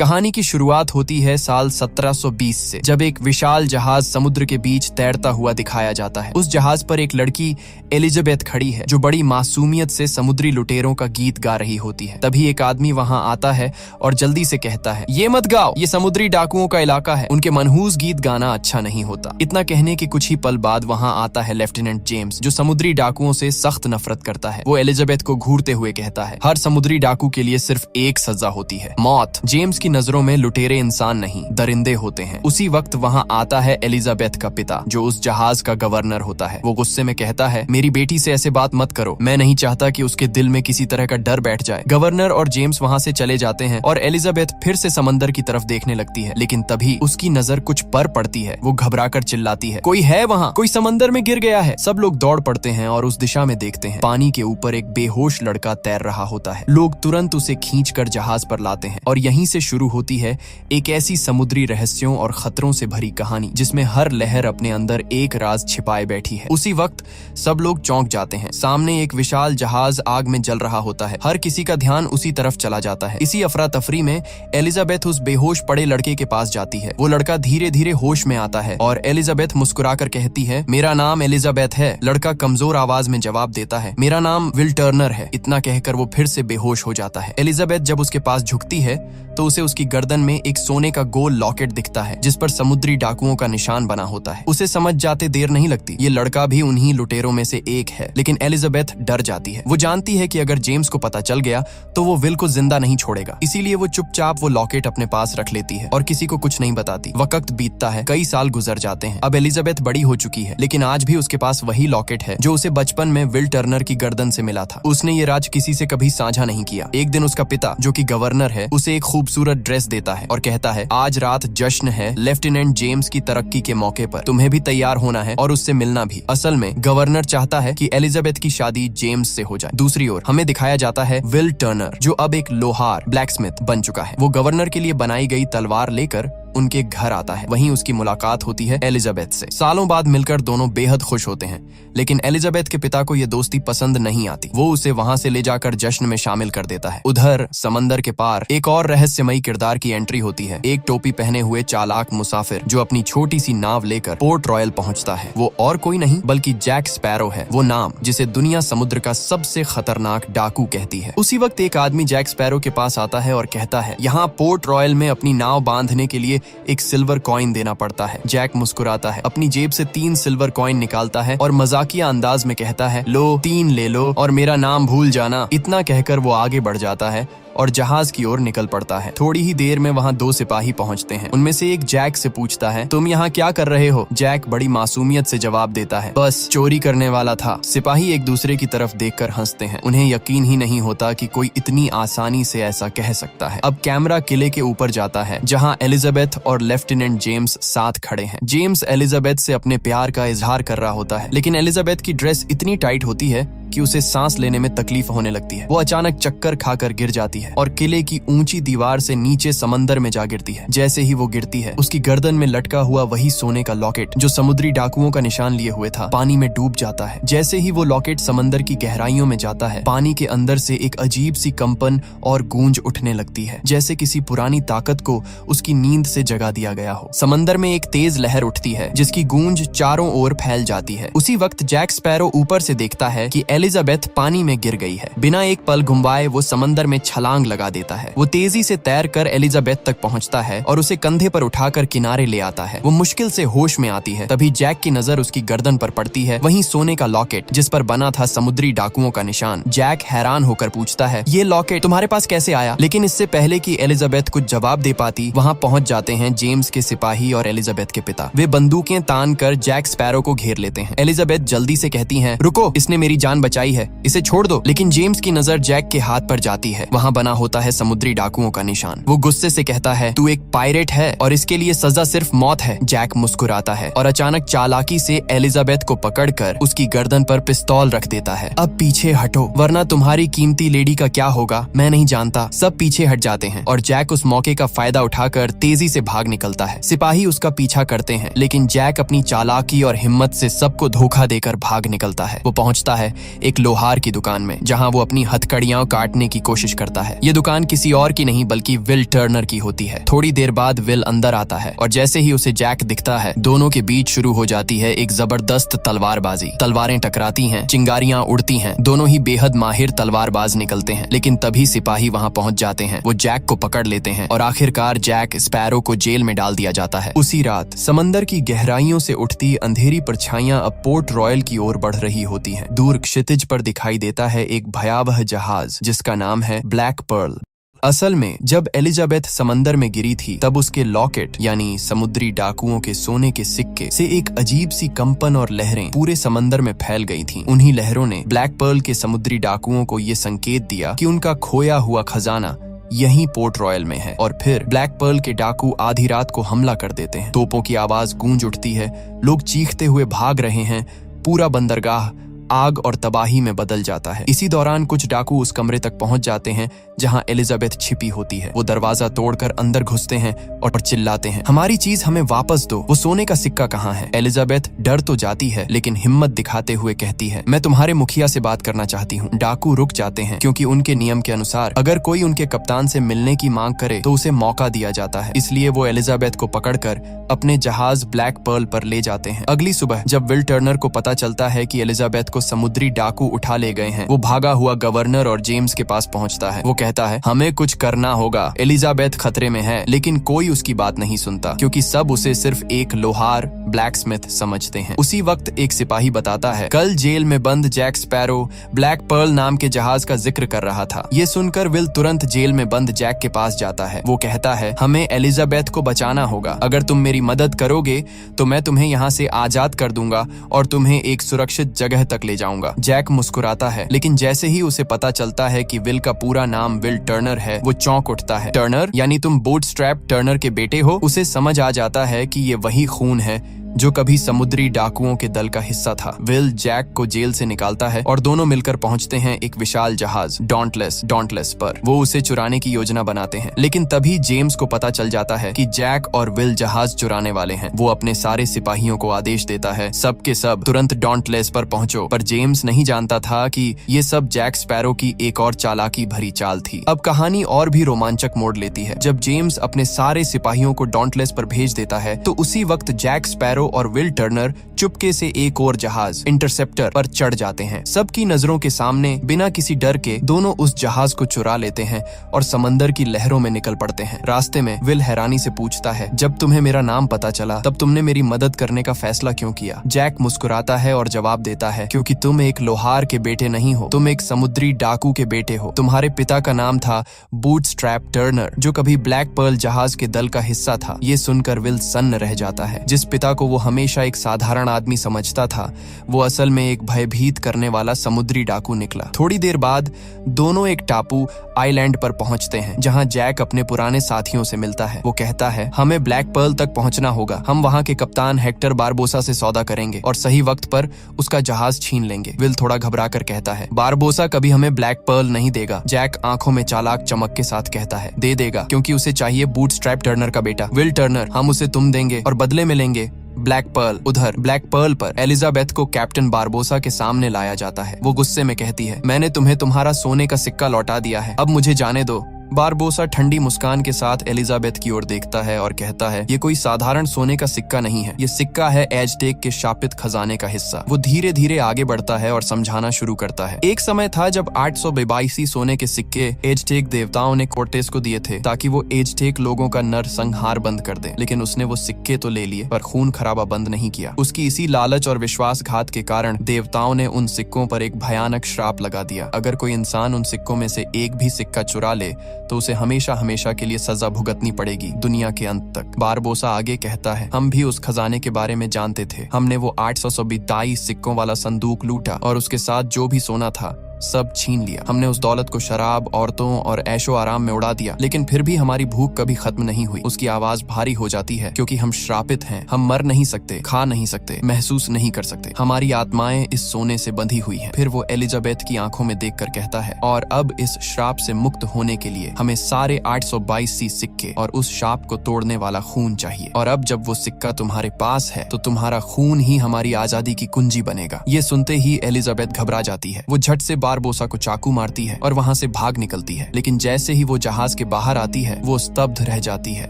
कहानी की शुरुआत होती है साल 1720 से, जब एक विशाल जहाज समुद्र के बीच तैरता हुआ दिखाया जाता है। उस जहाज पर एक लड़की एलिजाबेथ खड़ी है, जो बड़ी मासूमियत से समुद्री लुटेरों का गीत गा रही होती है। तभी एक आदमी वहां आता है और जल्दी से कहता है, ये मत गाओ, ये समुद्री डाकुओं का इलाका है, उनके मनहूस गीत गाना अच्छा नहीं होता। इतना कहने के कुछ ही पल बाद वहां आता है लेफ्टिनेंट जेम्स, जो समुद्री डाकुओं से सख्त नफरत करता है। वो एलिजाबेथ को घूरते हुए कहता है, हर समुद्री डाकू के लिए सिर्फ एक सजा होती है, मौत। जेम्स की नजरों में लुटेरे इंसान नहीं, दरिंदे होते हैं। उसी वक्त वहां आता है एलिजाबेथ का पिता, जो उस जहाज का गवर्नर होता है। वो गुस्से में कहता है, मेरी बेटी से ऐसे बात मत करो, मैं नहीं चाहता कि उसके दिल में किसी तरह का डर बैठ जाए। गवर्नर और जेम्स वहां से चले जाते हैं और एलिजाबेथ फिर से समंदर की तरफ देखने लगती है, लेकिन तभी उसकी नजर कुछ पर पड़ती है। वो घबराकर चिल्लाती है, कोई है वहां, कोई समंदर में गिर गया है। सब लोग दौड़ पड़ते हैं और उस दिशा में देखते हैं। पानी के ऊपर एक बेहोश लड़का तैर रहा होता है। लोग तुरंत उसे खींचकर जहाज पर लाते हैं और यहीं से शुरू होती है एक ऐसी समुद्री रहस्यों और खतरों से भरी कहानी, जिसमें हर लहर अपने अंदर एक राज छिपाए बैठी है। उसी वक्त सब लोग चौंक जाते हैं। सामने एक विशाल जहाज आग में जल रहा होता है। हर किसी का ध्यान उसी तरफ चला जाता है। इसी अफरा तफरी में एलिजाबेथ उस बेहोश पड़े लड़के के पास जाती है। वो लड़का धीरे धीरे होश में आता है और एलिजाबेथ मुस्कुराकर कहती है, मेरा नाम एलिजाबेथ है। लड़का कमजोर आवाज में जवाब देता है, मेरा नाम विल टर्नर है। इतना कहकर वो फिर से बेहोश हो जाता है। एलिजाबेथ जब उसके पास झुकती है तो उसे उसकी गर्दन में एक सोने का गोल लॉकेट दिखता है, जिस पर समुद्री डाकुओं का निशान बना होता है। उसे समझ जाते देर नहीं लगती, ये लड़का भी उन्हीं लुटेरों में से एक है। लेकिन एलिजाबेथ डर जाती है। वो जानती है कि अगर जेम्स को पता चल गया तो वो विल को जिंदा नहीं छोड़ेगा। इसीलिए वो चुपचाप वो लॉकेट अपने पास रख लेती है और किसी को कुछ नहीं बताती। वक्त बीतता है, कई साल गुजर जाते हैं। अब एलिजाबेथ बड़ी हो चुकी है, लेकिन आज भी उसके पास वही लॉकेट है जो उसे बचपन में विल टर्नर की गर्दन से मिला था। उसने ये राज किसी से कभी साझा नहीं किया। एक दिन उसका पिता, जो कि गवर्नर है, उसे एक खूबसूरत ड्रेस देता है और कहता है, आज रात जश्न है लेफ्टिनेंट जेम्स की तरक्की के मौके पर, तुम्हें भी तैयार होना है और उससे मिलना भी। असल में गवर्नर चाहता है कि एलिजाबेथ की शादी जेम्स से हो जाए। दूसरी ओर हमें दिखाया जाता है विल टर्नर, जो अब एक लोहार ब्लैकस्मिथ बन चुका है। वो गवर्नर के लिए बनाई गई तलवार लेकर उनके घर आता है। वहीं उसकी मुलाकात होती है एलिजाबेथ से। सालों बाद मिलकर दोनों बेहद खुश होते हैं, लेकिन एलिजाबेथ के पिता को यह दोस्ती पसंद नहीं आती। वो उसे वहां से ले जाकर जश्न में शामिल कर देता है। उधर समंदर के पार एक और रहस्यमयी किरदार की एंट्री होती है। एक टोपी पहने हुए चालाक मुसाफिर, जो अपनी छोटी सी नाव लेकर पोर्ट रॉयल पहुंचता है। वो और कोई नहीं बल्कि जैक स्पैरो है, वो नाम जिसे दुनिया समुद्र का सबसे खतरनाक डाकू कहती है। उसी वक्त एक आदमी जैक स्पैरो के पास आता है और कहता है, यहाँ पोर्ट रॉयल में अपनी नाव बांधने के लिए एक सिल्वर कॉइन देना पड़ता है। जैक मुस्कुराता है, अपनी जेब से 3 सिल्वर कॉइन निकालता है और मजाकिया अंदाज में कहता है, लो 3 ले लो और मेरा नाम भूल जाना। इतना कहकर वो आगे बढ़ जाता है और जहाज की ओर निकल पड़ता है। थोड़ी ही देर में वहाँ 2 सिपाही पहुँचते हैं। उनमें से एक जैक से पूछता है, तुम यहाँ क्या कर रहे हो? जैक बड़ी मासूमियत से जवाब देता है, बस चोरी करने वाला था। सिपाही एक दूसरे की तरफ देखकर हंसते हैं। उन्हें यकीन ही नहीं होता कि कोई इतनी आसानी से ऐसा कह सकता है। अब कैमरा किले के ऊपर जाता है, जहाँ एलिजाबेथ और लेफ्टिनेंट जेम्स साथ खड़े हैं। जेम्स एलिजाबेथ से अपने प्यार का इजहार कर रहा होता है, लेकिन एलिजाबेथ की ड्रेस इतनी टाइट होती है कि उसे सांस लेने में तकलीफ होने लगती है। वो अचानक चक्कर खाकर गिर जाती है और किले की ऊंची दीवार से नीचे समंदर में जा गिरती है। जैसे ही वो गिरती है, उसकी गर्दन में लटका हुआ वही सोने का लॉकेट, जो समुद्री डाकुओं का निशान लिए हुए था, पानी में डूब जाता है। जैसे ही वो लॉकेट समंदर की गहराइयों में जाता है, पानी के अंदर से एक अजीब सी कंपन और गूंज उठने लगती है, जैसे किसी पुरानी ताकत को उसकी नींद से जगा दिया गया हो। समंदर में एक तेज लहर उठती है, जिसकी गूंज चारों ओर फैल जाती है। उसी वक्त जैक स्पैरो ऊपर से देखता है कि एलिजाबेथ पानी में गिर गई है। बिना एक पल घुमाए वो समंदर में छलांग लगा देता है। वो तेजी से तैरकर एलिजाबेथ तक पहुंचता है और उसे कंधे पर उठाकर किनारे ले आता है। वो मुश्किल से होश में आती है। तभी जैक की नजर उसकी गर्दन पर पड़ती है, वहीं सोने का लॉकेट, जिस पर बना था समुद्री डाकुओं का निशान। जैक हैरान होकर पूछता है, ये लॉकेट तुम्हारे पास कैसे आया? लेकिन इससे पहले कि एलिजाबेथ कुछ जवाब दे पाती, वहाँ पहुंच जाते हैं जेम्स के सिपाही और एलिजाबेथ के पिता। वे बंदूकें तान कर जैक स्पैरो को घेर लेते हैं। एलिजाबेथ जल्दी से कहती है, रुको, इसने मेरी जान बचाई है, इसे छोड़ दो। लेकिन जेम्स की नजर जैक के हाथ पर जाती है। वहाँ बना होता है समुद्री डाकुओं का निशान। वो गुस्से से कहता है, तू एक पायरेट है और इसके लिए सजा सिर्फ मौत है। जैक मुस्कुराता है और अचानक चालाकी से एलिजाबेथ को पकड़कर उसकी गर्दन पर पिस्तौल रख देता है। अब पीछे हटो, वरना तुम्हारी कीमती लेडी का क्या होगा मैं नहीं जानता। सब पीछे हट जाते हैं और जैक उस मौके का फायदा उठाकर तेजी से भाग निकलता है। सिपाही उसका पीछा करते हैं, लेकिन जैक अपनी चालाकी और हिम्मत से सबको धोखा देकर भाग निकलता है। वो पहुंचता है एक लोहार की दुकान में, जहाँ वो अपनी हथकड़ियां काटने की कोशिश करता है। ये दुकान किसी और की नहीं बल्कि विल टर्नर की होती है। थोड़ी देर बाद विल अंदर आता है और जैसे ही उसे जैक दिखता है, दोनों के बीच शुरू हो जाती है एक जबरदस्त तलवारबाजी। तलवारें टकराती हैं, चिंगारियां उड़ती हैं, दोनों ही बेहद माहिर तलवारबाज निकलते हैं। लेकिन तभी सिपाही वहां पहुंच जाते हैं। वो जैक को पकड़ लेते हैं और आखिरकार जैक स्पैरो को जेल में डाल दिया जाता है। उसी रात समंदर की गहराइयों से उठती अंधेरी परछाइयां अब पोर्ट रॉयल की ओर बढ़ रही होती हैं। दूर क्षितिज पर दिखाई देता है एक भयावह जहाज जिसका नाम है ब्लैक पर्ल। असल में जब एलिजाबेथ समंदर में गिरी थी, तब उसके लॉकेट यानी समुद्री डाकुओं के सोने के सिक्के से एक अजीब सी कंपन और लहरें पूरे समंदर में फैल गई थीं। उन्हीं लहरों ने ब्लैक पर्ल के समुद्री डाकुओं को ये संकेत दिया कि उनका खोया हुआ खजाना यहीं पोर्ट रॉयल में है। और फिर ब्लैक पर्ल के डाकू आधी रात को हमला कर देते हैं। तोपों की आवाज गूंज उठती है, लोग चीखते हुए भाग रहे हैं। पूरा बंदरगाह आग और तबाही में बदल जाता है। इसी दौरान कुछ डाकू उस कमरे तक पहुंच जाते हैं जहां एलिजाबेथ छिपी होती है। वो दरवाजा तोड़कर अंदर घुसते हैं और चिल्लाते हैं, हमारी चीज हमें वापस दो, वो सोने का सिक्का कहाँ है? एलिजाबेथ डर तो जाती है लेकिन हिम्मत दिखाते हुए कहती है, मैं तुम्हारे मुखिया से बात करना चाहती हूँ। डाकू रुक जाते हैं क्योंकि उनके नियम के अनुसार अगर कोई उनके कप्तान से मिलने की मांग करे तो उसे मौका दिया जाता है। इसलिए वो एलिजाबेथ को पकड़कर अपने जहाज ब्लैक पर्ल पर ले जाते हैं। अगली सुबह जब विल टर्नर को पता चलता है कि एलिजाबेथ को समुद्री डाकू उठा ले गए हैं, वो भागा हुआ गवर्नर और जेम्स के पास पहुंचता है। वो कहता है, हमें कुछ करना होगा, एलिजाबेथ खतरे में है। लेकिन कोई उसकी बात नहीं सुनता क्योंकि सब उसे सिर्फ एक लोहार ब्लैकस्मिथ समझते हैं। उसी वक्त एक सिपाही बताता है, कल जेल में बंद जैक स्पैरो ब्लैक पर्ल नाम के जहाज का जिक्र कर रहा था। ये सुनकर विल तुरंत जेल में बंद जैक के पास जाता है। वो कहता है, हमें एलिजाबेथ को बचाना होगा। अगर तुम मेरी मदद करोगे तो मैं तुम्हें यहाँ से आजाद कर दूंगा और तुम्हें एक सुरक्षित जगह तक ले जाऊंगा। जैक मुस्कुराता है, लेकिन जैसे ही उसे पता चलता है कि विल का पूरा नाम विल टर्नर है, वो चौंक उठता है। टर्नर यानी तुम बूटस्ट्रैप टर्नर के बेटे हो? उसे समझ आ जाता है कि ये वही खून है जो कभी समुद्री डाकुओं के दल का हिस्सा था। विल जैक को जेल से निकालता है और दोनों मिलकर पहुंचते हैं एक विशाल जहाज डॉन्टलेस पर। वो उसे चुराने की योजना बनाते हैं, लेकिन तभी जेम्स को पता चल जाता है कि जैक और विल जहाज चुराने वाले हैं। वो अपने सारे सिपाहियों को आदेश देता है, सब के सब तुरंत डॉन्टलेस पर पहुंचो। पर जेम्स नहीं जानता था कि ये सब जैक स्पैरो की एक और चालाकी भरी चाल थी। अब कहानी और भी रोमांचक मोड़ लेती है। जब जेम्स अपने सारे सिपाहियों को डॉन्टलेस पर भेज देता है, तो उसी वक्त जैक स्पैरो और विल टर्नर चुपके से एक और जहाज इंटरसेप्टर पर चढ़ जाते हैं। सबकी नजरों के सामने बिना किसी डर के दोनों उस जहाज को चुरा लेते हैं और समंदर की लहरों में निकल पड़ते हैं। रास्ते में विल हैरानी से पूछता है, जब तुम्हें मेरा नाम पता चला तब तुमने मेरी मदद करने का फैसला क्यों किया? जैक मुस्कुराता है और जवाब देता है, क्योंकि तुम एक लोहार के बेटे नहीं हो, तुम एक समुद्री डाकू के बेटे हो। तुम्हारे पिता का नाम था बूटस्ट्रैप टर्नर, जो कभी ब्लैक पर्ल जहाज के दल का हिस्सा था। ये सुनकर विल सन्न रह जाता है। जिस पिता को वो हमेशा एक साधारण आदमी समझता था, वो असल में एक भयभीत करने वाला समुद्री डाकू निकला। थोड़ी देर बाद दोनों एक टापू आइलैंड पर पहुंचते हैं, जहां जैक अपने पुराने साथियों से मिलता है। वो कहता है, हमें ब्लैक पर्ल तक पहुंचना होगा। हम वहां के कप्तान हेक्टर बारबोसा से सौदा करेंगे और सही वक्त पर उसका जहाज छीन लेंगे। विल थोड़ा घबरा कर कहता है, बारबोसा कभी हमें ब्लैक पर्ल नहीं देगा। जैक आंखों में चालाक चमक के साथ कहता है, दे देगा, क्योंकि उसे चाहिए बूटस्ट्रैप टर्नर का बेटा। विल टर्नर, हम उसे तुम देंगे और बदले में लेंगे ब्लैक पर्ल। उधर ब्लैक पर्ल पर एलिजाबेथ को कैप्टन बारबोसा के सामने लाया जाता है। वो गुस्से में कहती है, मैंने तुम्हें तुम्हारा सोने का सिक्का लौटा दिया है, अब मुझे जाने दो। बारबोसा ठंडी मुस्कान के साथ एलिजाबेथ की ओर देखता है और कहता है, ये कोई साधारण सोने का सिक्का नहीं है, ये सिक्का है एजटेक के शापित खजाने का हिस्सा। वो धीरे धीरे आगे बढ़ता है और समझाना शुरू करता है, एक समय था जब 882 सोने के सिक्के एजटेक देवताओं ने कोर्टेस को दिए थे ताकि वो एजटेक लोगों का नरसंहार बंद कर दे। लेकिन उसने वो सिक्के तो ले लिए पर खून खराबा बंद नहीं किया। उसकी इसी लालच और विश्वासघात के कारण देवताओं ने उन सिक्कों पर एक भयानक श्राप लगा दिया। अगर कोई इंसान उन सिक्कों में से एक भी सिक्का चुरा ले तो उसे हमेशा हमेशा के लिए सजा भुगतनी पड़ेगी, दुनिया के अंत तक। बारबोसा आगे कहता है, हम भी उस खजाने के बारे में जानते थे। हमने वो 882 सिक्कों वाला संदूक लूटा और उसके साथ जो भी सोना था सब छीन लिया। हमने उस दौलत को शराब, औरतों और ऐशो आराम में उड़ा दिया, लेकिन फिर भी हमारी भूख कभी खत्म नहीं हुई। उसकी आवाज भारी हो जाती है क्योंकि हम श्रापित हैं। हम मर नहीं सकते, खा नहीं सकते, महसूस नहीं कर सकते। हमारी आत्माएं इस सोने से बंधी हुई हैं। फिर वो एलिजाबेथ की आंखों में देखकर कहता है, और अब इस श्राप से मुक्त होने के लिए हमें सारे 822 सिक्के और उस श्राप को तोड़ने वाला खून चाहिए। और अब जब वो सिक्का तुम्हारे पास है तो तुम्हारा खून ही हमारी आजादी की कुंजी बनेगा। ये सुनते ही एलिजाबेथ घबरा जाती है। वो झट से बारबोसा को चाकू मारती है और वहां से भाग निकलती है। लेकिन जैसे ही वो जहाज के बाहर आती है वो स्तब्ध रह जाती है,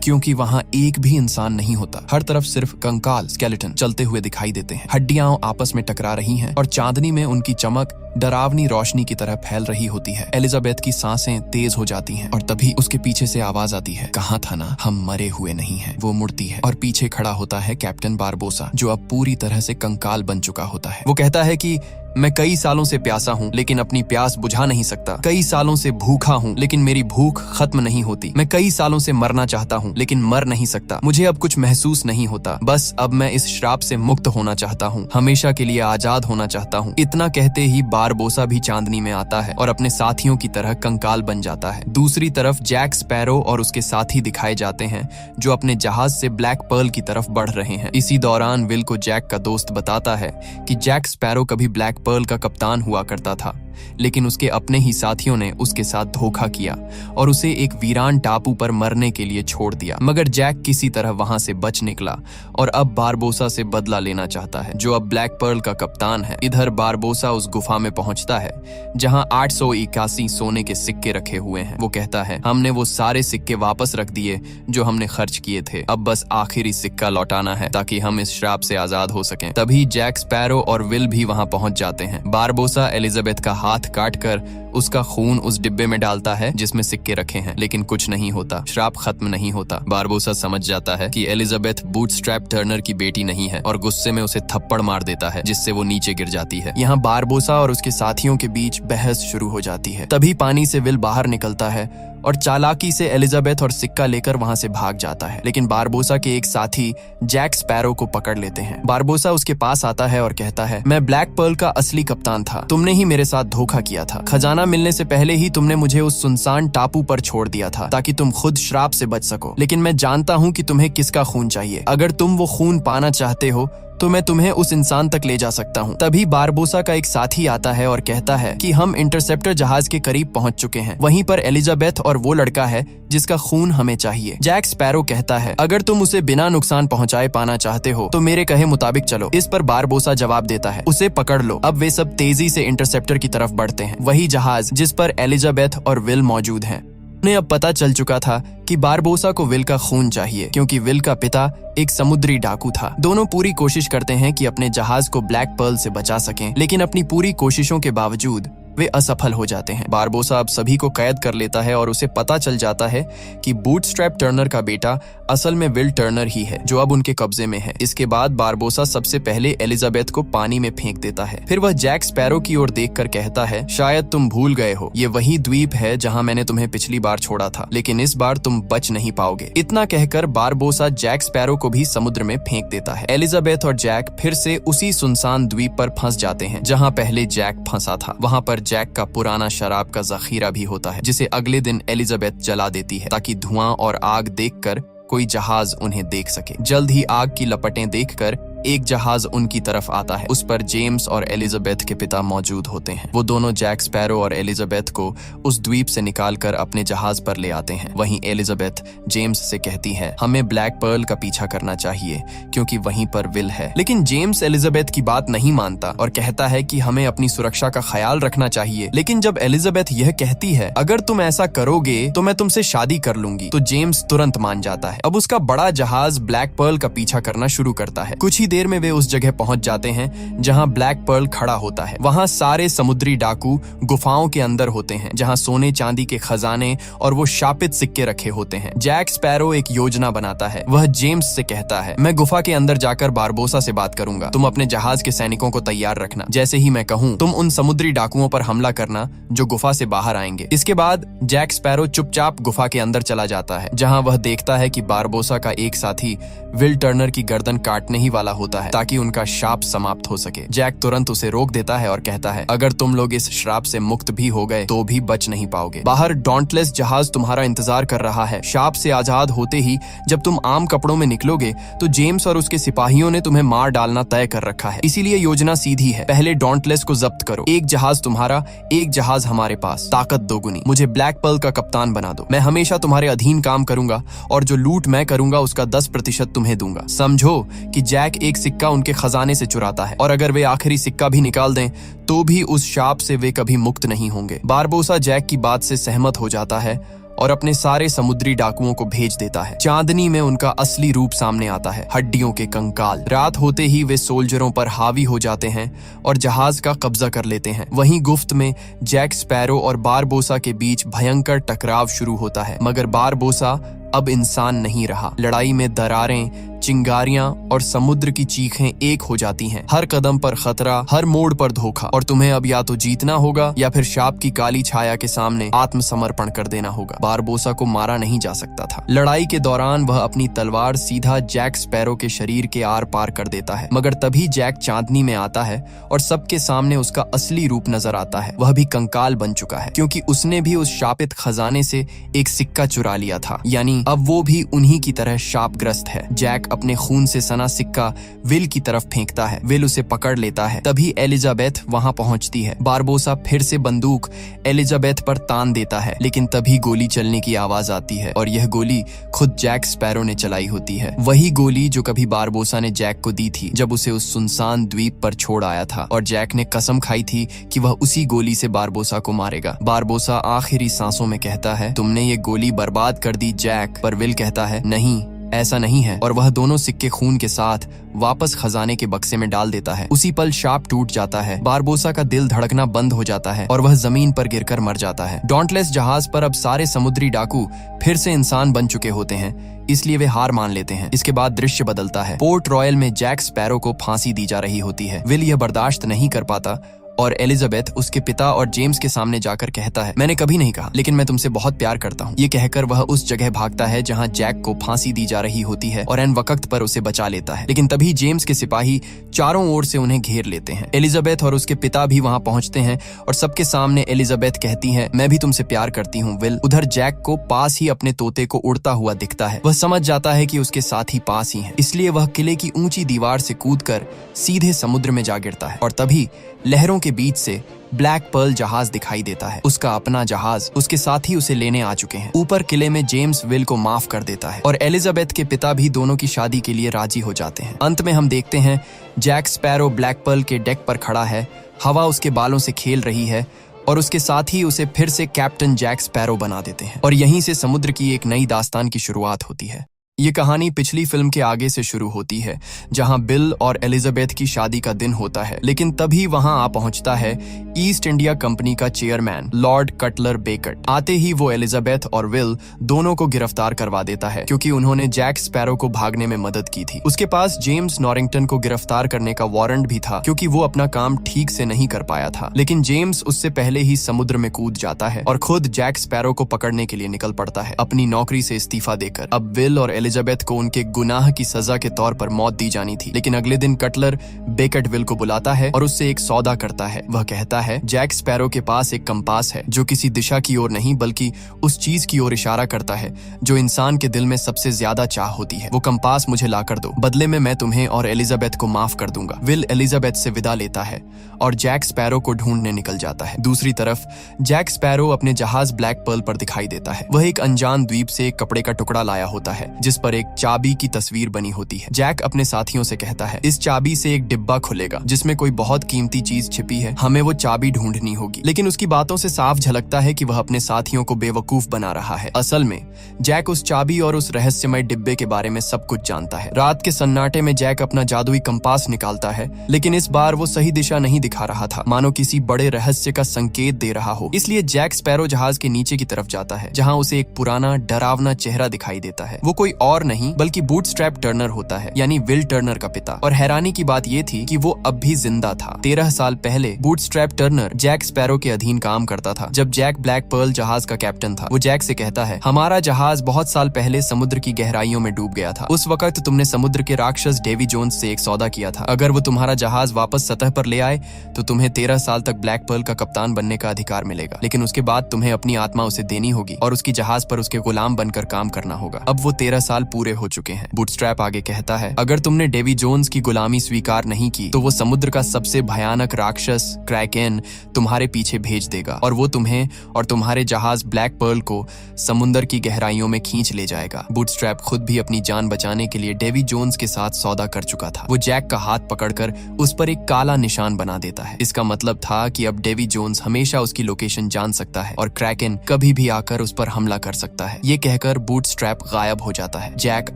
क्योंकि वहां एक भी इंसान नहीं होता। हर तरफ सिर्फ कंकाल, स्केलेटन चलते हुए दिखाई देते हैं। हड्डियां आपस में टकरा रही हैं और चांदनी में उनकी चमक डरावनी रोशनी की तरह फैल रही होती है। एलिजाबेथ की सांसें तेज हो जाती हैं और तभी उसके पीछे से आवाज आती है, कहा था ना, हम मरे हुए नहीं हैं। वो मुड़ती है और पीछे खड़ा होता है कैप्टन बारबोसा, जो अब पूरी तरह से कंकाल बन चुका होता है। वो कहता है कि मैं कई सालों से प्यासा हूँ लेकिन अपनी प्यास बुझा नहीं सकता। कई सालों से भूखा हूँ लेकिन मेरी भूख खत्म नहीं होती। मैं कई सालों से मरना चाहता हूँ लेकिन मर नहीं सकता। मुझे अब कुछ महसूस नहीं होता। बस अब मैं इस श्राप से मुक्त होना चाहता हूँ, हमेशा के लिए आजाद होना चाहता हूँ। इतना कहते ही बारबोसा भी चांदनी में आता है और अपने साथियों की तरह कंकाल बन जाता है। दूसरी तरफ जैक स्पैरो और उसके साथी दिखाए जाते हैं जो अपने जहाज से ब्लैक पर्ल की तरफ बढ़ रहे हैं। इसी दौरान विल को जैक का दोस्त बताता है कि जैक स्पैरो कभी ब्लैक पर्ल का कप्तान हुआ करता था, लेकिन उसके अपने ही साथियों ने उसके साथ धोखा किया और उसे एक वीरान टापू पर मरने के लिए छोड़ दिया। मगर जैक किसी तरह वहां से बच निकला और अब बारबोसा से बदला लेना चाहता है, जो अब ब्लैक पर्ल का कप्तान है। इधर बारबोसा उस गुफा में पहुंचता है जहां 881 सोने के सिक्के रखे हुए हैं। वो कहता है, हमने वो सारे सिक्के वापस रख दिए जो हमने खर्च किए थे। अब बस आखिरी सिक्का लौटाना है ताकि हम इस श्राप से आजाद हो सकें। तभी जैक स्पैरो और विल भी वहां पहुंच जाते हैं। बारबोसा एलिजाबेथ का हाथ काटकर उसका खून उस डिब्बे में डालता है जिसमें सिक्के रखे हैं, लेकिन कुछ नहीं होता। श्राप खत्म नहीं होता। बारबोसा समझ जाता है कि एलिजाबेथ बूटस्ट्रैप टर्नर की बेटी नहीं है और गुस्से में उसे थप्पड़ मार देता है, जिससे वो नीचे गिर जाती है। यहाँ बारबोसा और उसके साथियों के बीच बहस शुरू हो जाती है। तभी पानी से विल बाहर निकलता है और चालाकी से एलिजाबेथ और सिक्का लेकर वहां से भाग जाता है। लेकिन बारबोसा के एक साथी जैक स्पैरो को पकड़ लेते हैं। बारबोसा उसके पास आता है और कहता है, मैं ब्लैक पर्ल का असली कप्तान था। तुमने ही मेरे साथ धोखा किया था। खजाना मिलने से पहले ही तुमने मुझे उस सुनसान टापू पर छोड़ दिया था ताकि तुम खुद श्राप से बच सको। लेकिन मैं जानता हूँ कि तुम्हें किसका खून चाहिए। अगर तुम वो खून पाना चाहते हो तो मैं तुम्हें उस इंसान तक ले जा सकता हूँ। तभी बारबोसा का एक साथी आता है और कहता है कि हम इंटरसेप्टर जहाज के करीब पहुंच चुके हैं। वहीं पर एलिजाबेथ और वो लड़का है जिसका खून हमें चाहिए। जैक स्पैरो कहता है, अगर तुम उसे बिना नुकसान पहुंचाए पाना चाहते हो तो मेरे कहे मुताबिक चलो। इस पर बारबोसा जवाब देता है, उसे पकड़ लो। अब वे सब तेजी से इंटरसेप्टर की तरफ बढ़ते हैं, वही जहाज जिस पर एलिजाबेथ और विल मौजूद हैं। उन्हें अब पता चल चुका था कि बारबोसा को विल का खून चाहिए, क्योंकि विल का पिता एक समुद्री डाकू था। दोनों पूरी कोशिश करते हैं कि अपने जहाज को ब्लैक पर्ल से बचा सकें, लेकिन अपनी पूरी कोशिशों के बावजूद वे असफल हो जाते हैं। बारबोसा अब सभी को कैद कर लेता है और उसे पता चल जाता है कि बूटस्ट्रैप टर्नर का बेटा असल में विल टर्नर ही है, जो अब उनके कब्जे में है। इसके बाद बारबोसा सबसे पहले एलिजाबेथ को पानी में फेंक देता है। फिर वह जैक स्पैरो की ओर देखकर कहता है, शायद तुम भूल गए हो, ये वही द्वीप है जहां मैंने तुम्हें पिछली बार छोड़ा था, लेकिन इस बार तुम बच नहीं पाओगे। इतना कहकर बारबोसा जैक स्पैरो को भी समुद्र में फेंक देता है। एलिजाबेथ और जैक फिर से उसी सुनसान द्वीप पर फंस जाते हैं जहां पहले जैक फंसा था। वहां पर जैक का पुराना शराब का जखीरा भी होता है, जिसे अगले दिन एलिजाबेथ जला देती है ताकि धुआं और आग देखकर कोई जहाज उन्हें देख सके। जल्द ही आग की लपटें देखकर एक जहाज उनकी तरफ आता है। उस पर जेम्स और एलिजाबेथ के पिता मौजूद होते हैं। वो दोनों जैक स्पैरो और एलिजाबेथ को उस द्वीप से निकालकर अपने जहाज पर ले आते हैं। वहीं एलिजाबेथ जेम्स से कहती है, हमें ब्लैक पर्ल का पीछा करना चाहिए क्योंकि वहीं पर विल है। लेकिन जेम्स एलिजाबेथ की बात नहीं मानता और कहता है कि हमें अपनी सुरक्षा का ख्याल रखना चाहिए। लेकिन जब एलिजाबेथ यह कहती है, अगर तुम ऐसा करोगे तो मैं तुमसे शादी कर लूंगी, तो जेम्स तुरंत मान जाता है। अब उसका बड़ा जहाज ब्लैक पर्ल का पीछा करना शुरू करता है। कुछ ही देर में वे उस जगह पहुंच जाते हैं जहां ब्लैक पर्ल खड़ा होता है। वहां सारे समुद्री डाकू गुफाओं के अंदर होते हैं जहां सोने चांदी के खजाने और वो शापित सिक्के रखे होते हैं। जैक स्पैरो एक योजना बनाता है। वह जेम्स से कहता है, मैं गुफा के अंदर जाकर बारबोसा से बात करूंगा, तुम अपने जहाज के सैनिकों को तैयार रखना। जैसे ही मैं कहूं तुम उन समुद्री डाकुओं पर हमला करना जो गुफा से बाहर आएंगे। इसके बाद जैक स्पैरो चुपचाप गुफा के अंदर चला जाता है, जहां वह देखता है कि बारबोसा का एक साथी विल टर्नर की गर्दन काटने ही वाला होता है ताकि उनका शाप समाप्त हो सके। जैक तुरंत उसे रोक देता है और कहता है, अगर तुम लोग इस श्राप से मुक्त भी हो गए तो भी बच नहीं पाओगे। बाहर डॉन्टलेस जहाज तुम्हारा इंतजार कर रहा है। शाप से आजाद होते ही जब तुम आम कपड़ों में निकलोगे तो जेम्स और उसके सिपाहियों ने तुम्हें मार डालना तय कर रखा है। इसीलिए योजना सीधी है, पहले डॉन्टलेस को जब्त करो। एक जहाज तुम्हारा, एक जहाज हमारे पास, ताकत दोगुनी। मुझे ब्लैक पर्ल का कप्तान बना दो। मैं हमेशा तुम्हारे अधीन काम करूंगा और जो लूट मैं करूंगा उसका 10% तुम्हें दूंगा। समझो कि जैक एक सिक्का उनके खजाने से चुराता है और अगर वे आखिरी सिक्का भी निकाल दें तो भी उस शाप से वे कभी मुक्त नहीं होंगे। बारबोसा जैक की बात से सहमत हो जाता है और अपने सारे समुद्री डाकुओं को भेज देता है। चांदनी में उनका असली रूप सामने आता है, हड्डियों के कंकाल। रात होते ही वे सोल्जरों पर हावी हो जाते हैं और जहाज का कब्जा कर लेते हैं। वहीं गुफ्त में जैक स्पैरो और बारबोसा के बीच भयंकर टकराव शुरू होता है, मगर बारबोसा अब इंसान नहीं रहा। लड़ाई में दरारें, चिंगारियां और समुद्र की चीखें एक हो जाती हैं। हर कदम पर खतरा, हर मोड़ पर धोखा, और तुम्हें अब या तो जीतना होगा या फिर शाप की काली छाया के सामने आत्मसमर्पण कर देना होगा। बारबोसा को मारा नहीं जा सकता था। लड़ाई के दौरान वह अपनी तलवार सीधा जैक स्पैरो के शरीर के आर पार कर देता है, मगर तभी जैक चांदनी में आता है और सबके सामने उसका असली रूप नजर आता है। वह भी कंकाल बन चुका है, क्योंकि उसने भी उस शापित खजाने से एक सिक्का चुरा लिया था, यानी अब वो भी उन्हीं की तरह शापग्रस्त है। जैक अपने खून से सना सिक्का विल की तरफ फेंकता है। विल उसे पकड़ लेता है। तभी एलिजाबेथ वहां पहुंचती है। बारबोसा फिर से बंदूक एलिजाबेथ पर तान देता है, लेकिन तभी गोली चलने की आवाज आती है और यह गोली खुद जैक स्पैरो ने चलाई होती है। वही गोली जो कभी बारबोसा ने जैक को दी थी जब उसे उस सुनसान द्वीप पर छोड़ आया था, और जैक ने कसम खाई थी कि वह उसी गोली से बारबोसा को मारेगा। बारबोसा आखिरी सांसों में कहता है, तुमने ये गोली बर्बाद कर दी जैक, पर विल कहता है, नहीं, ऐसा नहीं है, और वह दोनों सिक्के खून के साथ वापस खजाने के बक्से में डाल देता है। उसी पल शाप टूट जाता है। बारबोसा का दिल धड़कना बंद हो जाता है और वह जमीन पर गिरकर मर जाता है। डॉन्टलेस जहाज पर अब सारे समुद्री डाकू फिर से इंसान बन चुके होते हैं, इसलिए वे हार मान लेते हैं। इसके बाद दृश्य बदलता है। पोर्ट रॉयल में जैक स्पैरो को फांसी दी जा रही होती है। विल यह बर्दाश्त नहीं कर पाता और एलिजाबेथ उसके पिता और जेम्स के सामने जाकर कहता है, मैंने कभी नहीं कहा, लेकिन मैं तुमसे बहुत प्यार करता हूँ। ये कहकर वह उस जगह भागता है जहाँ जैक को फांसी दी जा रही होती है और एन वक्त पर उसे बचा लेता है। लेकिन तभी जेम्स के सिपाही चारों ओर से उन्हें घेर लेते हैं। एलिजाबेथ और उसके पिता भी वहाँ पहुँचते हैं और सबके सामने एलिजाबेथ कहती है, मैं भी तुमसे प्यार करती हूँ विल। उधर जैक को पास ही अपने तोते को उड़ता हुआ दिखता है। वह समझ जाता है कि उसके साथी पास ही है, इसलिए वह किले की ऊंची दीवार से कूदकर सीधे समुद्र में जा गिरता है। और तभी लहरों के बीच से ब्लैक पर्ल जहाज दिखाई देता है। उसका अपना जहाज। उसके साथी उसे लेने आ चुके हैं। ऊपर किले में जेम्स विल को माफ कर देता है और एलिजाबेथ के पिता भी दोनों की शादी के लिए राजी हो जाते हैं। अंत में हम देखते हैं जैक स्पैरो ब्लैक पर्ल के डेक पर खड़ा है, हवा उसके बालों से खेल रही है और उसके साथ ही उसे फिर से कैप्टन जैक स्पैरो बना देते हैं। और यहीं से समुद्र की एक नई दास्तान की शुरुआत होती है। ये कहानी पिछली फिल्म के आगे से शुरू होती है, जहां बिल और एलिजाबेथ की शादी का दिन होता है, लेकिन तभी वहां आ पहुंचता है ईस्ट इंडिया कंपनी का चेयरमैन लॉर्ड कटलर बेकट। आते ही वो एलिजाबेथ और विल दोनों को गिरफ्तार करवा देता है, क्योंकि उन्होंने जैक स्पैरो को भागने में मदद की थी। उसके पास जेम्स नॉरिंगटन को गिरफ्तार करने का वारंट भी था, क्योंकि वो अपना काम ठीक से नहीं कर पाया था। लेकिन जेम्स उससे पहले ही समुद्र में कूद जाता है और खुद जैक स्पैरो को पकड़ने के लिए निकल पड़ता है, अपनी नौकरी से इस्तीफा देकर। अब विल और एलिजाबेथ को उनके गुनाह की सजा के तौर पर मौत दी जानी थी। लेकिन अगले दिन कटलर बेकट विल को बुलाता है और उससे एक सौदा करता है। वह कहता है, जैक स्पैरो के पास एक कंपास है जो किसी दिशा की ओर नहीं बल्कि उस चीज की ओर इशारा करता है जो इंसान के दिल में सबसे ज्यादा चाह होती है। वो कंपास मुझे लाकर दो, बदले में मैं तुम्हें और एलिजाबेथ को माफ कर दूंगा। विल एलिजाबेथ से विदा लेता है और जैक स्पैरो को ढूंढने निकल जाता है। दूसरी तरफ जैक स्पैरो अपने जहाज ब्लैक पर्ल पर दिखाई देता है। वह एक अनजान द्वीप से एक कपड़े का टुकड़ा लाया होता है जिस पर एक चाबी की तस्वीर बनी होती है। जैक अपने साथियों से कहता है, इस चाबी से एक डिब्बा खुलेगा जिसमें कोई बहुत कीमती चीज छिपी है, हमें वो चाबी ढूंढनी होगी। लेकिन उसकी बातों से साफ झलकता है कि वह अपने साथियों को बेवकूफ बना रहा है। असल में जैक उस चाबी और उस रहस्यमय डिब्बे के बारे में सब कुछ जानता है। रात के सन्नाटे में जैक अपना जादुई कंपास निकालता है, लेकिन इस बार वो सही दिशा नहीं दिखा रहा था, मानो किसी बड़े रहस्य का संकेत दे रहा हो। इसलिए जैक स्पैरो जहाज के नीचे की तरफ जाता है, जहाँ उसे एक पुराना डरावना चेहरा दिखाई देता है। वो कोई और नहीं बल्कि बूटस्ट्रैप टर्नर होता है, यानी विल टर्नर का पिता। और हैरानी की बात ये थी कि वो अब भी जिंदा था। 13 साल पहले बूटस्ट्रैप टर्नर जैक स्पैरो के अधीन काम करता था। जब जैक ब्लैक पर्ल जहाज का कैप्टन था, वो जैक से कहता है, हमारा जहाज बहुत साल पहले समुद्र की गहराइयों में डूब गया था। उस वक्त तुमने समुद्र के राक्षस डेवी जोन्स से एक सौदा किया था। अगर वो तुम्हारा जहाज वापस सतह पर ले आए तो तुम्हें 13 साल तक ब्लैक पर्ल का कप्तान बनने का अधिकार मिलेगा, लेकिन उसके बाद तुम्हें अपनी आत्मा उसे देनी होगी और उसकी जहाज पर उसके गुलाम बनकर काम करना होगा। अब वो 13 साल पूरे हो चुके हैं। बूटस्ट्रैप आगे कहता है, अगर तुमने डेवी जोन्स की गुलामी स्वीकार नहीं की तो वो समुद्र का सबसे भयानक राक्षस क्रैकेन तुम्हारे पीछे भेज देगा और वो तुम्हें और तुम्हारे जहाज ब्लैक पर्ल को समुद्र की गहराइयों में खींच ले जाएगा। बूटस्ट्रैप खुद भी अपनी जान बचाने के लिए डेवी जोन्स के साथ सौदा कर चुका था। वो जैक का हाथ पकड़कर उस पर एक काला निशान बना देता है। इसका मतलब था कि अब डेवी जोन्स हमेशा उसकी लोकेशन जान सकता है और क्रैकेन कभी भी आकर उस पर हमला कर सकता है। ये कहकर बूटस्ट्रैप गायब हो जाता है। जैक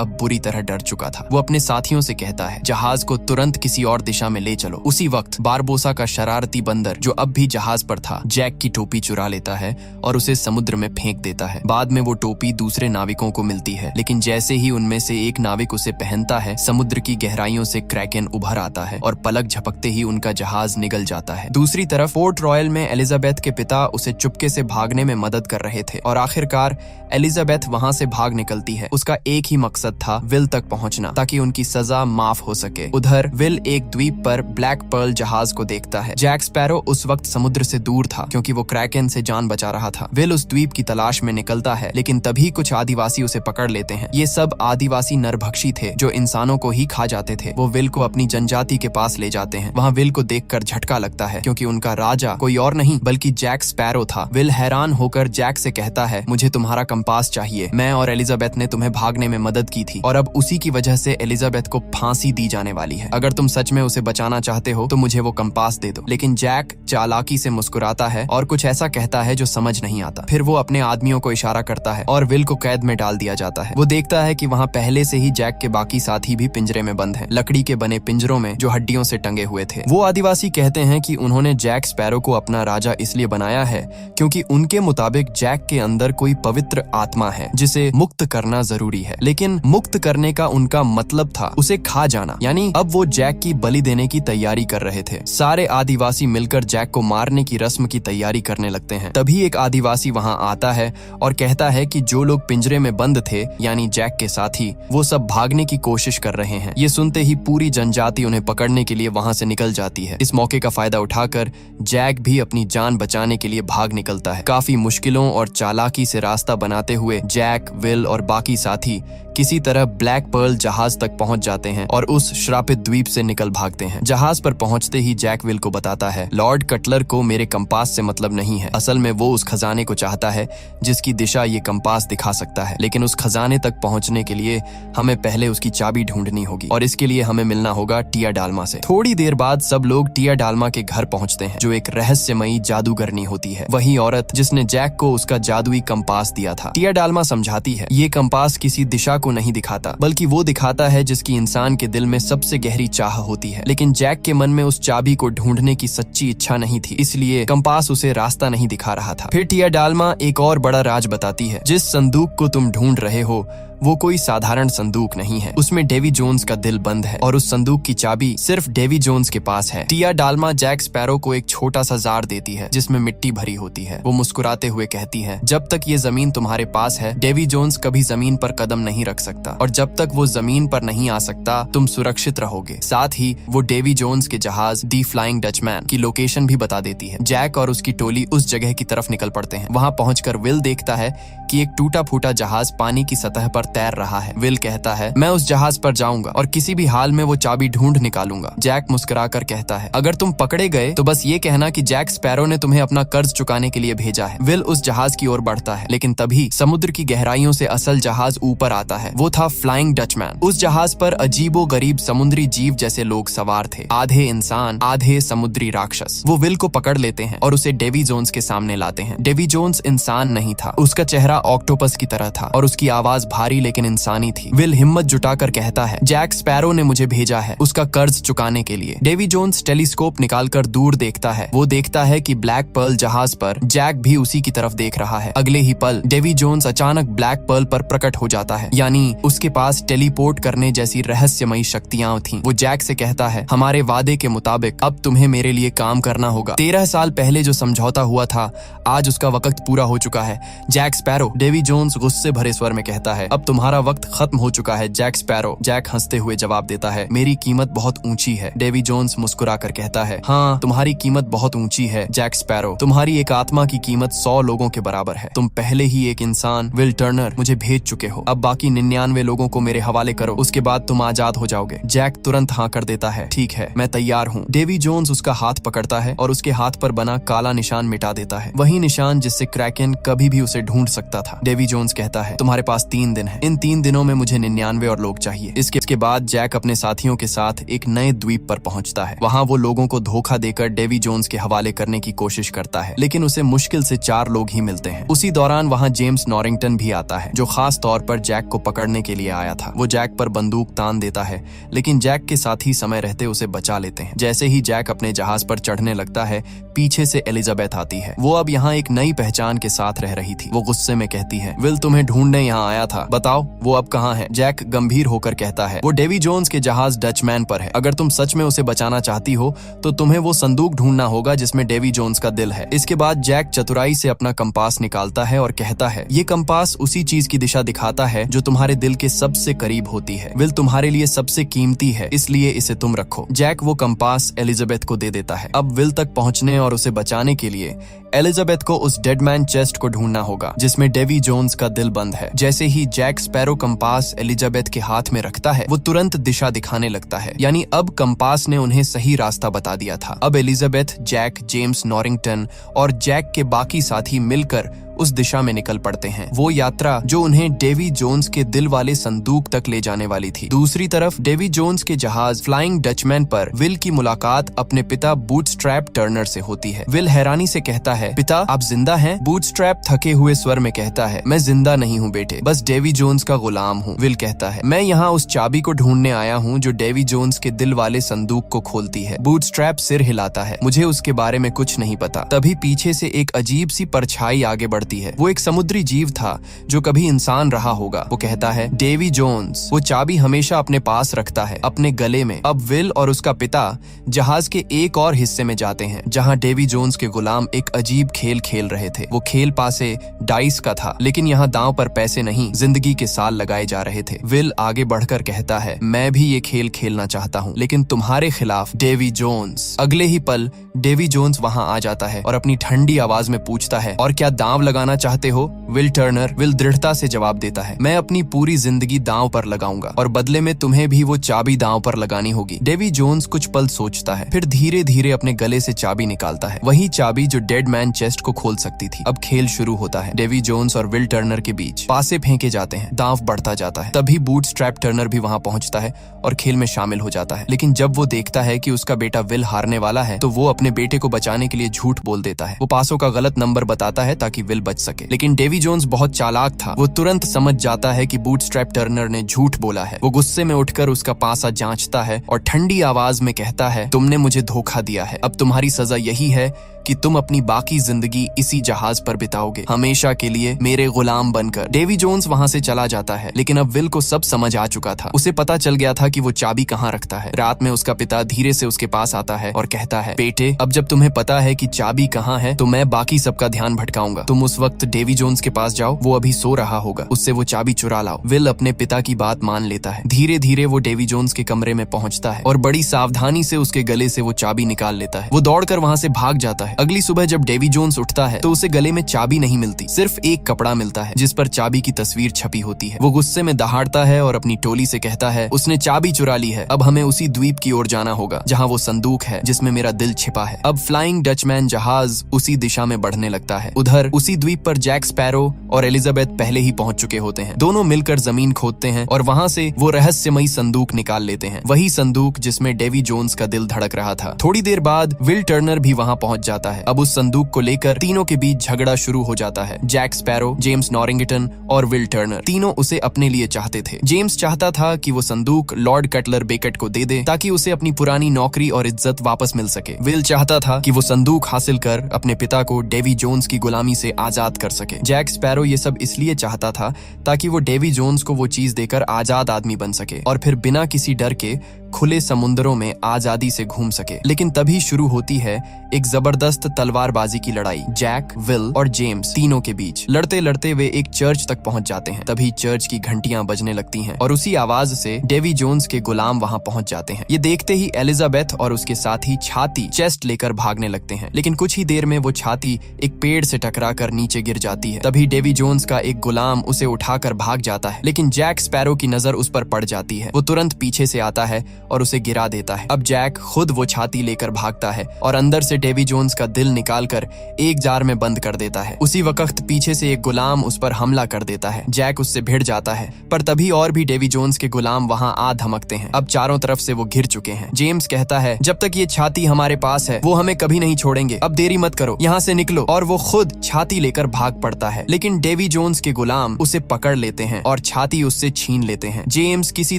अब बुरी तरह डर चुका था। वो अपने साथियों से कहता है, जहाज को तुरंत किसी और दिशा में ले चलो। उसी वक्त बारबोसा का शरारती बंदर, जो अब भी जहाज पर था, जैक की टोपी चुरा लेता है और उसे समुद्र में फेंक देता है। बाद में वो टोपी दूसरे नाविकों को मिलती है, लेकिन जैसे ही उनमें से एक नाविक उसे पहनता है, समुद्र की गहराइयों से क्रैकेन उभर आता है और पलक झपकते ही उनका जहाज निगल जाता है। दूसरी तरफ फोर्ट रॉयल में एलिजाबेथ के पिता उसे चुपके से भागने में मदद कर रहे थे और आखिरकार एलिजाबेथ वहां से भाग निकलती है। उसका एक ही मकसद था, विल तक पहुंचना ताकि उनकी सजा माफ हो सके। उधर विल एक द्वीप पर ब्लैक पर्ल जहाज को देखता है। जैक स्पैरो उस वक्त समुद्र से दूर था क्योंकि वो क्रैकेन से जान बचा रहा था। विल उस द्वीप की तलाश में निकलता है, लेकिन तभी कुछ आदिवासी उसे पकड़ लेते हैं। ये सब आदिवासी नरभक्षी थे जो इंसानों को ही खा जाते थे। वो विल को अपनी जनजाति के पास ले जाते हैं। वहाँ विल को देखकर झटका लगता है क्योंकि उनका राजा कोई और नहीं बल्कि जैक स्पैरो था। विल हैरान होकर जैक से कहता है, मुझे तुम्हारा कंपास चाहिए। मैं और एलिजाबेथ ने तुम्हें भागने में मदद की थी और अब उसी की वजह से एलिजाबेथ को फांसी दी जाने वाली है। अगर तुम सच में उसे बचाना चाहते हो तो मुझे वो कंपास दे दो। लेकिन जैक चालाकी से मुस्कुराता है और कुछ ऐसा कहता है जो समझ नहीं आता। फिर वो अपने आदमियों को इशारा करता है और विल को कैद में डाल दिया जाता है। वो देखता है कि वहाँ पहले से ही जैक के बाकी साथी भी पिंजरे में बंद हैं, लकड़ी के बने पिंजरों में जो हड्डियों से टंगे हुए थे। वो आदिवासी कहते हैं कि उन्होंने जैक स्पैरो को अपना राजा इसलिए बनाया है क्योंकि उनके मुताबिक जैक के अंदर कोई पवित्र आत्मा है जिसे मुक्त करना जरूरी है। लेकिन मुक्त करने का उनका मतलब था उसे खा जाना, यानी अब वो जैक की बलि देने की तैयारी कर रहे थे। सारे आदिवासी मिलकर जैक को मारने की रस्म की तैयारी करने लगते हैं। तभी एक आदिवासी वहाँ आता है और कहता है कि जो लोग पिंजरे में बंद थे, यानी जैक के साथी, वो सब भागने की कोशिश कर रहे हैं। ये सुनते ही पूरी जनजाति उन्हें पकड़ने के लिए वहाँ से निकल जाती है। इस मौके का फायदा उठाकर जैक भी अपनी जान बचाने के लिए भाग निकलता है। काफी मुश्किलों और चालाकी से रास्ता बनाते हुए जैक, विल और बाकी साथी किसी तरह ब्लैक पर्ल जहाज तक पहुंच जाते हैं और उस श्रापित द्वीप से निकल भागते हैं। जहाज पर पहुंचते ही जैक विल को बताता है, लॉर्ड कटलर को मेरे कंपास से मतलब नहीं है। असल में वो उस खजाने को चाहता है जिसकी दिशा ये कंपास दिखा सकता है, लेकिन उस खजाने तक पहुंचने के लिए हमें पहले उसकी चाबी ढूंढनी होगी और इसके लिए हमें मिलना होगा टिया डालमा से। थोड़ी देर बाद सब लोग टिया डालमा के घर पहुंचते हैं, जो एक रहस्यमयी जादूगरनी होती है, वही औरत जिसने जैक को उसका जादुई कंपास दिया था। टिया डालमा समझाती है, ये कंपास किसी दिशा को नहीं दिखाता बल्कि वो दिखाता है जिसकी इंसान के दिल में सबसे गहरी चाह होती है। लेकिन जैक के मन में उस चाबी को ढूंढने की सच्ची इच्छा नहीं थी, इसलिए कंपास उसे रास्ता नहीं दिखा रहा था। फिर टिया डालमा एक और बड़ा राज बताती है, जिस संदूक को तुम ढूंढ रहे हो वो कोई साधारण संदूक नहीं है। उसमें डेवी जोन्स का दिल बंद है और उस संदूक की चाबी सिर्फ डेवी जोन्स के पास है। टिया डालमा जैक स्पैरो को एक छोटा सा जार देती है जिसमें मिट्टी भरी होती है। वो मुस्कुराते हुए कहती है, जब तक ये जमीन तुम्हारे पास है, डेवी जोन्स कभी जमीन पर कदम नहीं रख सकता और जब तक वो जमीन पर नहीं आ सकता तुम सुरक्षित रहोगे। साथ ही वो डेवी जोन्स के जहाज दी फ्लाइंग डचमैन की लोकेशन भी बता देती है। जैक और उसकी टोली उस जगह की तरफ निकल पड़ते हैं। वहाँ पहुंचकर विल देखता है कि एक टूटा फूटा जहाज पानी की सतह पर तैर रहा है। विल कहता है, मैं उस जहाज पर जाऊंगा और किसी भी हाल में वो चाबी ढूंढ निकालूंगा। जैक मुस्कुराकर कहता है, अगर तुम पकड़े गए तो बस ये कहना कि जैक स्पैरो ने तुम्हें अपना कर्ज चुकाने के लिए भेजा है। विल उस जहाज की ओर बढ़ता है, लेकिन तभी समुद्र की गहराइयों से असल जहाज ऊपर आता है। वो था फ्लाइंग डचमैन। उस जहाज पर अजीबो गरीब समुद्री जीव जैसे लोग सवार थे, आधे इंसान आधे समुद्री राक्षस। वो विल को पकड़ लेते हैं और उसे डेवी जोन्स के सामने लाते हैं। डेवी जोन्स इंसान नहीं था, उसका चेहरा ऑक्टोपस की तरह था और उसकी आवाज भारी भारी लेकिन इंसानी थी। विल हिम्मत जुटाकर कहता है, जैक स्पैरो ने मुझे भेजा है उसका कर्ज चुकाने के लिए। डेवी जोन्स टेलीस्कोप निकालकर दूर देखता है। वो देखता है कि ब्लैक पर्ल जहाज पर जैक भी उसी की तरफ देख रहा है। अगले ही पल डेवी जोन्स अचानक ब्लैक पर्ल पर प्रकट हो जाता है, यानी उसके पास टेलीपोर्ट करने जैसी रहस्यमयी शक्तियां थीं। वो जैक से कहता है, हमारे वादे के मुताबिक अब तुम्हें मेरे लिए काम करना होगा। 13 साल पहले जो समझौता हुआ था, आज उसका वक्त पूरा हो चुका है जैक स्पैरो। डेवी जोन्स गुस्से भरे स्वर में कहता है, अब तुम्हारा वक्त खत्म हो चुका है जैक स्पैरो। जैक हंसते हुए जवाब देता है, मेरी कीमत बहुत ऊंची है। डेवी जोन्स मुस्कुराकर कहता है, हाँ तुम्हारी कीमत बहुत ऊंची है जैक स्पैरो। तुम्हारी एक आत्मा की कीमत 100 लोगों के बराबर है। तुम पहले ही एक इंसान विल टर्नर मुझे भेज चुके हो। अब बाकी 99 लोगों को मेरे हवाले करो, उसके बाद तुम आजाद हो जाओगे। जैक तुरंत हाँ कर देता है, ठीक है मैं तैयार हूँ। डेवी जोन्स उसका हाथ पकड़ता है और उसके हाथ पर बना काला निशान मिटा देता है, वही निशान जिससे क्रैकन कभी भी उसे ढूंढ सकता था। डेवी जोन्स कहता है, तुम्हारे पास 3 दिन है। इन 3 दिनों में मुझे 99 और लोग चाहिए। इसके बाद जैक अपने साथियों के साथ एक नए द्वीप पर पहुंचता है। वहां वो लोगों को धोखा देकर डेवी जोन्स के हवाले करने की कोशिश करता है, लेकिन उसे मुश्किल से 4 लोग ही मिलते हैं। उसी दौरान वहां जेम्स नॉरिंगटन भी आता है, जो खास तौर पर जैक को पकड़ने के लिए आया था। वो जैक पर बंदूक तान देता है, लेकिन जैक के साथी समय रहते उसे बचा लेते हैं। जैसे ही जैक अपने जहाज पर चढ़ने लगता है, पीछे से एलिजाबेथ आती है। वो अब यहाँ एक नई पहचान के साथ रह रही थी। वो गुस्से में कहती है, विल तुम्हें ढूंढने यहाँ आया था, बताओ वो अब कहाँ है। जैक गंभीर होकर कहता है, वो डेवी जोन्स के जहाज डचमैन पर है। अगर तुम सच में उसे बचाना चाहती हो तो तुम्हें वो संदूक ढूंढना होगा जिसमें डेवी जोन्स का दिल है। इसके बाद जैक चतुराई से अपना कंपास निकालता है और कहता है, ये कंपास उसी चीज की दिशा दिखाता है जो तुम्हारे दिल के सबसे करीब होती है। विल तुम्हारे लिए सबसे कीमती है, इसलिए इसे तुम रखो। जैक वो कंपास एलिजाबेथ को दे देता है। अब विल तक पहुंचने और उसे बचाने के लिए एलिजाबेथ को उस डेडमैन चेस्ट को ढूंढना होगा जिसमें डेवी जोन्स का दिल बंद है। जैसे ही जैक स्पैरो कंपास एलिजाबेथ के हाथ में रखता है, वो तुरंत दिशा दिखाने लगता है, यानी अब कंपास ने उन्हें सही रास्ता बता दिया था। अब एलिजाबेथ, जैक, जेम्स नॉरिंगटन और जैक के बाकी साथी मिलकर उस दिशा में निकल पड़ते हैं। वो यात्रा जो उन्हें डेवी जोन्स के दिल वाले संदूक तक ले जाने वाली थी। दूसरी तरफ डेवी जोन्स के जहाज फ्लाइंग डचमैन पर विल की मुलाकात अपने पिता बूटस्ट्रैप टर्नर से होती है। विल हैरानी से कहता है, पिता आप जिंदा हैं? बूटस्ट्रैप थके हुए स्वर में कहता है, मैं जिंदा नहीं हूँ बेटे, बस डेवी जोन्स का गुलाम हूँ। विल कहता है, मैं यहाँ उस चाबी को ढूंढने आया हूँ जो डेवी जोन्स के दिल वाले संदूक को खोलती है। बूटस्ट्रैप सिर हिलाता है, मुझे उसके बारे में कुछ नहीं पता। तभी पीछे से एक अजीब सी परछाई आगे बढ़ती है। वो एक समुद्री जीव था जो कभी इंसान रहा होगा। वो कहता है, डेवी जोन्स वो चाबी हमेशा अपने पास रखता है, अपने गले में। अब विल और उसका पिता जहाज के एक और हिस्से में जाते हैं जहां डेवी जोन्स के गुलाम एक अजीब खेल खेल रहे थे। वो खेल पासे डाइस का था, लेकिन यहाँ दांव पर पैसे नहीं, जिंदगी के साल लगाए जा रहे थे। विल आगे बढ़कर कहता है, मैं भी ये खेल खेलना चाहता हूँ, लेकिन तुम्हारे खिलाफ डेवी जोन्स। अगले ही पल डेवी जोन्स वहां आ जाता है और अपनी ठंडी आवाज में पूछता है, और क्या दांव लगाना चाहते हो विल टर्नर? विल दृढ़ता से जवाब देता है, मैं अपनी पूरी जिंदगी दांव पर लगाऊंगा और बदले में तुम्हें भी वो चाबी दांव पर लगानी होगी। डेवी जोन्स कुछ पल सोचता है, फिर धीरे धीरे अपने गले से चाबी निकालता है, वही चाबी जो डेड मैन चेस्ट को खोल सकती थी। अब खेल शुरू होता है। डेवी जोन्स और विल टर्नर के बीच पासे फेंके जाते हैं, दांव बढ़ता जाता है। तभी बूटस्ट्रैप टर्नर भी वहां पहुंचता है और खेल में शामिल हो जाता है। लेकिन जब वो देखता है कि उसका बेटा विल हारने वाला है, तो वो अपने बेटे को बचाने के लिए झूठ बोल देता है। वो पासों का गलत नंबर बताता है ताकि विल बच सके, लेकिन डेवी जोन्स बहुत चालाक था। वो तुरंत समझ जाता है कि बूटस्ट्रैप टर्नर ने झूठ बोला है। वो गुस्से में उठकर उसका पासा जांचता है और ठंडी आवाज में कहता है, तुमने मुझे धोखा दिया है। अब तुम्हारी सजा यही है कि तुम अपनी बाकी जिंदगी इसी जहाज पर बिताओगे, हमेशा के लिए मेरे गुलाम बनकर। डेवी जोन्स वहां से चला जाता है, लेकिन अब विल को सब समझ आ चुका था। उसे पता चल गया था कि वो चाबी कहाँ रखता है। रात में उसका पिता धीरे से उसके पास आता है और कहता है, बेटे अब जब तुम्हें पता है कि चाबी कहाँ है, तो मैं बाकी सबका ध्यान भटकाऊंगा। तुम उस वक्त डेवी जोन्स के पास जाओ, वो अभी सो रहा होगा, उससे वो चाबी चुरा लाओ। विल अपने पिता की बात मान लेता है। धीरे धीरे वो डेवी जोन्स के कमरे में पहुंचता है और बड़ी सावधानी से उसके गले से वो चाबी निकाल लेता है। वो दौड़कर वहां से भाग जाता है। अगली सुबह जब डेवी जोन्स उठता है तो उसे गले में चाबी नहीं मिलती, सिर्फ एक कपड़ा मिलता है जिस पर चाबी की तस्वीर छपी होती है। वो गुस्से में दहाड़ता है और अपनी टोली से कहता है, उसने चाबी चुरा ली है, अब हमें उसी द्वीप की ओर जाना होगा जहां वो संदूक है जिसमें मेरा दिल छिपा है। अब फ्लाइंग डचमैन जहाज उसी दिशा में बढ़ने लगता है। उधर उसी द्वीप पर जैक स्पैरो और एलिजाबेथ पहले ही पहुंच चुके होते हैं। दोनों मिलकर जमीन खोदते हैं और वहां से वो रहस्यमयी संदूक निकाल लेते हैं, वही संदूक जिसमें डेवी जोन्स का दिल धड़क रहा था। थोड़ी देर बाद विल टर्नर भी वहां पहुंच जाता जाता है। अब उस संदूक को लेकर तीनों के बीच झगड़ा शुरू हो जाता है। जैक स्पैरो, जेम्स नॉरिंगटन और विल टर्नर तीनों उसे अपने लिए चाहते थे। जेम्स चाहता था कि वो संदूक लॉर्ड कटलर बेकेट को दे दे ताकि उसे अपनी पुरानी नौकरी और इज्जत वापस मिल सके। विल चाहता था कि वो संदूक हासिल कर अपने पिता को डेवी जोन्स की गुलामी से आजाद कर सके। जैक स्पैरो ये सब इसलिए चाहता था ताकि वो डेवी जोन्स को वो चीज देकर आजाद आदमी बन सके और फिर बिना किसी डर के खुले समुद्रों में आजादी से घूम सके। लेकिन तभी शुरू होती है एक जबरदस्त तलवारबाजी की लड़ाई जैक, विल और जेम्स तीनों के बीच। लड़ते लड़ते वे एक चर्च तक पहुंच जाते हैं। तभी चर्च की घंटियां बजने लगती हैं और उसी आवाज से डेवी जोन्स के गुलाम वहां पहुंच जाते हैं। ये देखते ही एलिजाबेथ और उसके साथी छाती चेस्ट लेकर भागने लगते हैं, लेकिन कुछ ही देर में वो छाती एक पेड़ से टकराकर नीचे गिर जाती है। तभी डेवी जोन्स का एक गुलाम उसे उठाकर भाग जाता है, लेकिन जैक स्पैरो की नजर उस पर पड़ जाती है। वो तुरंत पीछे से आता है और उसे गिरा देता है। अब जैक खुद वो छाती लेकर भागता है और अंदर से डेवी जोन्स का दिल निकालकर एक जार में बंद कर देता है। उसी वक्त पीछे से एक गुलाम उस पर हमला कर देता है। जैक उससे भिड़ जाता है, पर तभी और भी डेवी जोन्स के गुलाम वहां आ धमकते हैं। अब चारों तरफ से वो घिर चुके हैं। जेम्स कहता है, जब तक ये छाती हमारे पास है वो हमें कभी नहीं छोड़ेंगे। अब देरी मत करो, यहाँ से निकलो। और वो खुद छाती लेकर भाग पड़ता है, लेकिन डेवी जोन्स के गुलाम उसे पकड़ लेते हैं और छाती उससे छीन लेते हैं। जेम्स किसी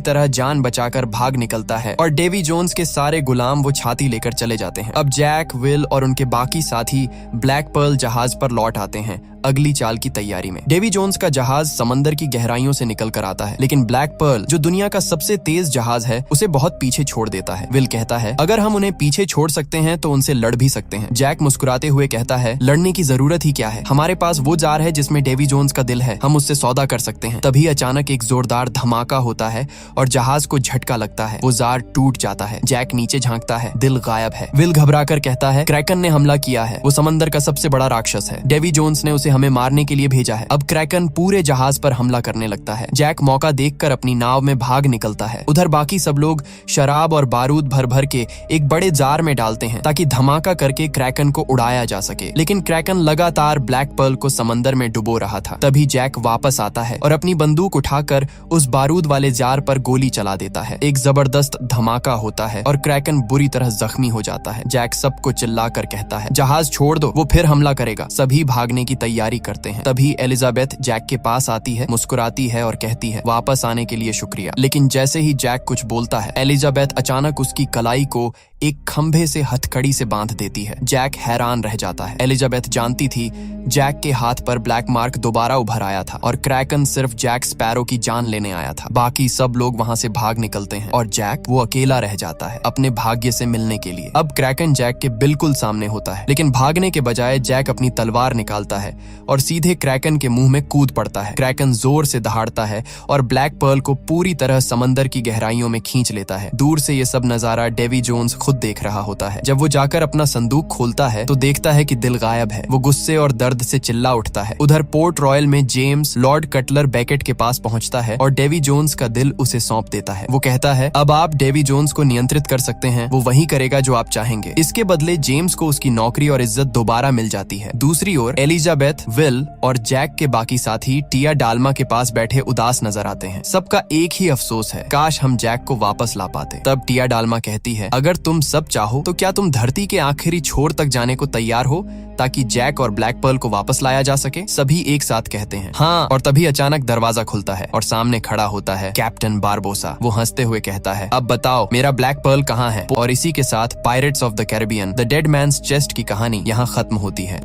तरह जान बचाकर भाग निकलता है और डेवी जोन्स के सारे गुलाम वो छाती लेकर चले जाते हैं। अब जैक, विल और उनके बाकी साथी ब्लैक पर्ल जहाज पर लौट आते हैं अगली चाल की तैयारी में। डेवी जोन्स का जहाज समंदर की गहराइयों से निकल कर आता है, लेकिन ब्लैक पर्ल जो दुनिया का सबसे तेज जहाज है उसे बहुत पीछे छोड़ देता है। विल कहता है, अगर हम उन्हें पीछे छोड़ सकते हैं तो उनसे लड़ भी सकते हैं। जैक मुस्कुराते हुए कहता है, लड़ने की जरूरत ही क्या है, हमारे पास वो जार है जिसमें डेवी जोन्स का दिल है, हम उससे सौदा कर सकते हैं। तभी अचानक एक जोरदार धमाका होता है और जहाज को झटका लगता है। वो जार टूट जाता है। जैक नीचे झांकता है, दिल गायब है। विल घबराकर कहता है, क्रैकन ने हमला किया है, वो समंदर का सबसे बड़ा राक्षस है, डेवी जोन्स ने उसे हमें मारने के लिए भेजा है। अब क्रैकन पूरे जहाज पर हमला करने लगता है। जैक मौका देखकर अपनी नाव में भाग निकलता है। उधर बाकी सब लोग शराब और बारूद भर भर के एक बड़े जार में डालते हैं ताकि धमाका करके क्रैकन को उड़ाया जा सके, लेकिन क्रैकन लगातार ब्लैक पर्ल को समंदर में डुबो रहा था। तभी जैक वापस आता है और अपनी बंदूक उठाकर उस बारूद वाले जार पर गोली चला देता है। एक जबरदस्त धमाका होता है और क्रैकन बुरी तरह जख्मी हो जाता है। जैक सबको चिल्लाकर कहता है, जहाज छोड़ दो, वो फिर हमला करेगा। सभी भागने की तैयारी करते हैं। तभी एलिजाबेथ जैक के पास आती है, मुस्कुराती है और कहती है, वापस आने के लिए शुक्रिया। लेकिन जैसे ही जैक कुछ बोलता है, एलिजाबेथ अचानक उसकी कलाई को एक खंभे से हथकड़ी से बांध देती है। जैक हैरान रह जाता है। एलिजाबेथ जानती थी जैक के हाथ पर ब्लैक मार्क दोबारा उभर आया था और क्रैकन सिर्फ जैक स्पैरो की जान लेने आया था। बाकी सब लोग वहां से भाग निकलते हैं और जैक वो अकेला रह जाता है अपने भाग्य से मिलने के लिए। अब क्रैकन जैक के बिल्कुल सामने होता है, लेकिन भागने के बजाय जैक अपनी तलवार निकालता है और सीधे क्रैकन के मुंह में कूद पड़ता है। क्रैकन जोर से दहाड़ता है और ब्लैक पर्ल को पूरी तरह समंदर की गहराइयों में खींच लेता है। दूर से ये सब नजारा डेवी जोन्स खुद देख रहा होता है। जब वो जाकर अपना संदूक खोलता है तो देखता है कि दिल गायब है। वो गुस्से और दर्द से चिल्ला उठता है। उधर पोर्ट रॉयल में जेम्स लॉर्ड कटलर बेकेट के पास पहुंचता है और डेवी जोन्स का दिल उसे सौंप देता है। वो कहता है, अब आप डेवी जोन्स को नियंत्रित कर सकते हैं, वो वही करेगा जो आप चाहेंगे। इसके बदले जेम्स को उसकी नौकरी और इज्जत दोबारा मिल जाती है। दूसरी ओर एलिजाबेथ, विल और जैक के बाकी साथी टिया डाल्मा के पास बैठे उदास नजर आते हैं। सबका एक ही अफसोस है, काश हम जैक को वापस ला पाते। तब टिया डाल्मा कहती है, अगर तुम सब चाहो तो क्या तुम धरती के आखिरी छोर तक जाने को तैयार हो ताकि जैक और ब्लैक पर्ल को वापस लाया जा सके? सभी एक साथ कहते हैं हाँ। और तभी अचानक दरवाजा खुलता है और सामने खड़ा होता है कैप्टन बारबोसा। वो हंसते हुए कहता है, अब बताओ मेरा ब्लैक पर्ल कहाँ है? और इसी के साथ pirates of the Caribbean the dead man's chest की कहानी यहाँ खत्म होती है।